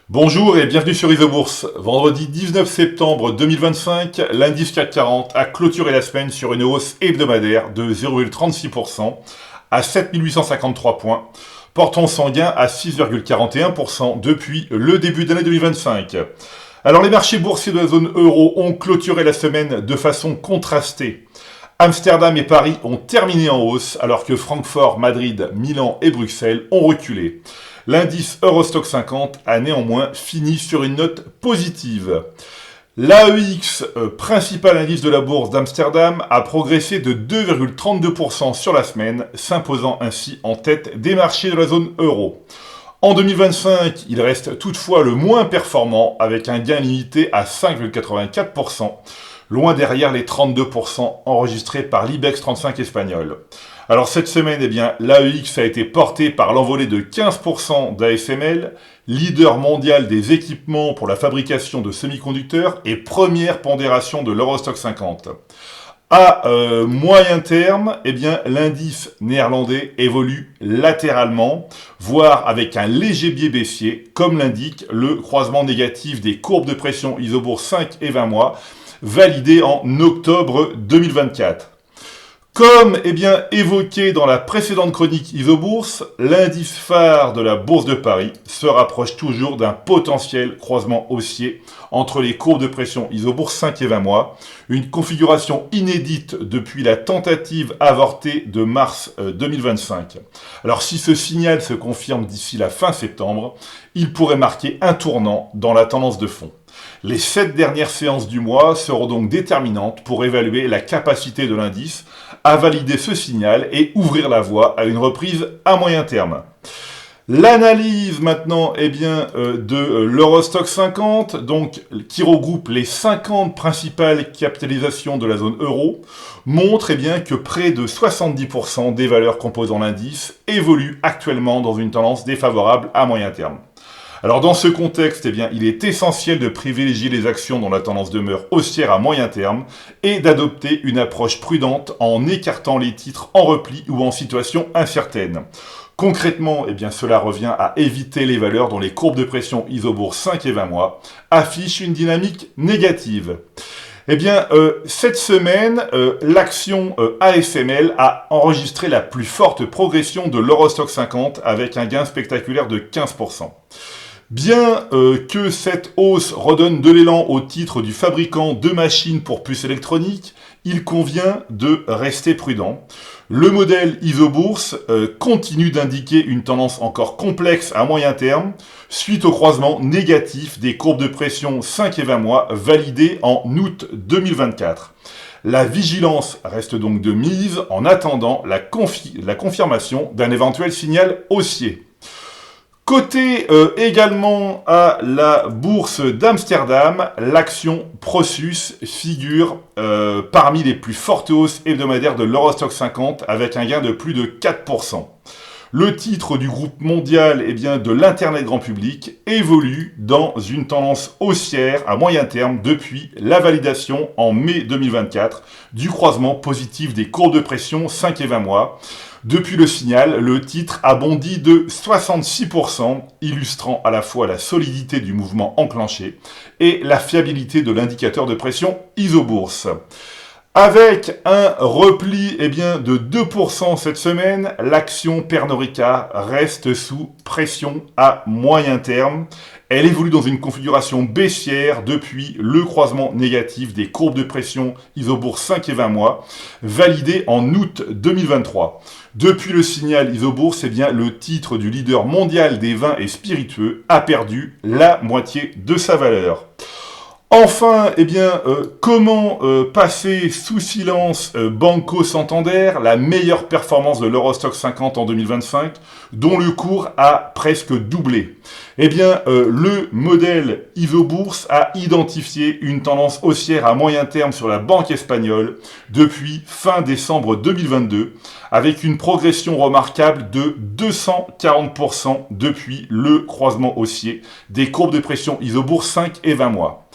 Bonjour et bienvenue sur Isobourse. Vendredi 19 septembre 2025, l'indice CAC 40 a clôturé la semaine sur une hausse hebdomadaire de 0,36% à 7853 points, portant son gain à 6,41% depuis le début d'année 2025. Alors les marchés boursiers de la zone euro ont clôturé la semaine de façon contrastée. Amsterdam et Paris ont terminé en hausse alors que Francfort, Madrid, Milan et Bruxelles ont reculé. L'indice Eurostoxx 50 a néanmoins fini sur une note positive. L'AEX, principal indice de la bourse d'Amsterdam, a progressé de 2,32% sur la semaine, s'imposant ainsi en tête des marchés de la zone euro. En 2025, il reste toutefois le moins performant avec un gain limité à 5,84%, loin derrière les 32% enregistrés par l'IBEX 35 espagnol. Alors cette semaine, l'AEX a été porté par l'envolée de 15% d'ASML, leader mondial des équipements pour la fabrication de semi-conducteurs et première pondération de l'Eurostoxx 50. À moyen terme, l'indice néerlandais évolue latéralement, voire avec un léger biais baissier, comme l'indique le croisement négatif des courbes de pression Isobourse 5 et 20 mois, validé en octobre 2024. Comme évoqué dans la précédente chronique Isobourse, l'indice phare de la Bourse de Paris se rapproche toujours d'un potentiel croisement haussier entre les courbes de pression Isobourse 5 et 20 mois, une configuration inédite depuis la tentative avortée de mars 2025. Alors si ce signal se confirme d'ici la fin septembre, il pourrait marquer un tournant dans la tendance de fond. Les 7 dernières séances du mois seront donc déterminantes pour évaluer la capacité de l'indice à valider ce signal et ouvrir la voie à une reprise à moyen terme. L'analyse maintenant de l'Eurostoxx 50, donc, qui regroupe les 50 principales capitalisations de la zone euro, montre que près de 70% des valeurs composant l'indice évoluent actuellement dans une tendance défavorable à moyen terme. Alors dans ce contexte, il est essentiel de privilégier les actions dont la tendance demeure haussière à moyen terme et d'adopter une approche prudente en écartant les titres en repli ou en situation incertaine. Concrètement, cela revient à éviter les valeurs dont les courbes de pression Isobourse 5 et 20 mois affichent une dynamique négative. Cette semaine, l'action ASML a enregistré la plus forte progression de l'Eurostoxx 50 avec un gain spectaculaire de 15%. Bien que cette hausse redonne de l'élan au titre du fabricant de machines pour puces électroniques, il convient de rester prudent. Le modèle Isobourse continue d'indiquer une tendance encore complexe à moyen terme, suite au croisement négatif des courbes de pression 5 et 20 mois validées en août 2024. La vigilance reste donc de mise en attendant la confirmation d'un éventuel signal haussier. Côté également à la bourse d'Amsterdam, l'action Prosus figure parmi les plus fortes hausses hebdomadaires de l'Eurostoxx 50 avec un gain de plus de 4%. Le titre du groupe mondial de l'Internet grand public évolue dans une tendance haussière à moyen terme depuis la validation en mai 2024 du croisement positif des courbes de pression 5 et 20 mois. Depuis le signal, le titre a bondi de 66%, illustrant à la fois la solidité du mouvement enclenché et la fiabilité de l'indicateur de pression Isobourse. Avec un repli de 2% cette semaine, l'action Pernod Ricard reste sous pression à moyen terme. Elle évolue dans une configuration baissière depuis le croisement négatif des courbes de pression Isobourse 5 et 20 mois, validé en août 2023. Depuis le signal Isobourse, le titre du leader mondial des vins et spiritueux a perdu la moitié de sa valeur. Enfin, comment passer sous silence Banco Santander, la meilleure performance de l'Eurostoxx 50 en 2025, dont le cours a presque doublé. Le modèle Isobourse a identifié une tendance haussière à moyen terme sur la banque espagnole depuis fin décembre 2022, avec une progression remarquable de 240% depuis le croisement haussier des courbes de pression Isobourse 5 et 20 mois.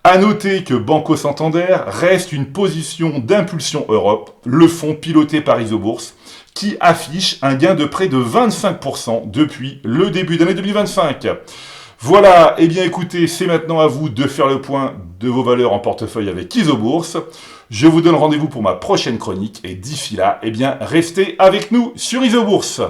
À noter que Banco Santander reste une position d'impulsion Europe, le fonds piloté par Isobourse, qui affiche un gain de près de 25% depuis le début d'année 2025. Voilà, eh bien écoutez, c'est maintenant à vous de faire le point de vos valeurs en portefeuille avec Isobourse. Je vous donne rendez-vous pour ma prochaine chronique et d'ici là, eh bien restez avec nous sur Isobourse.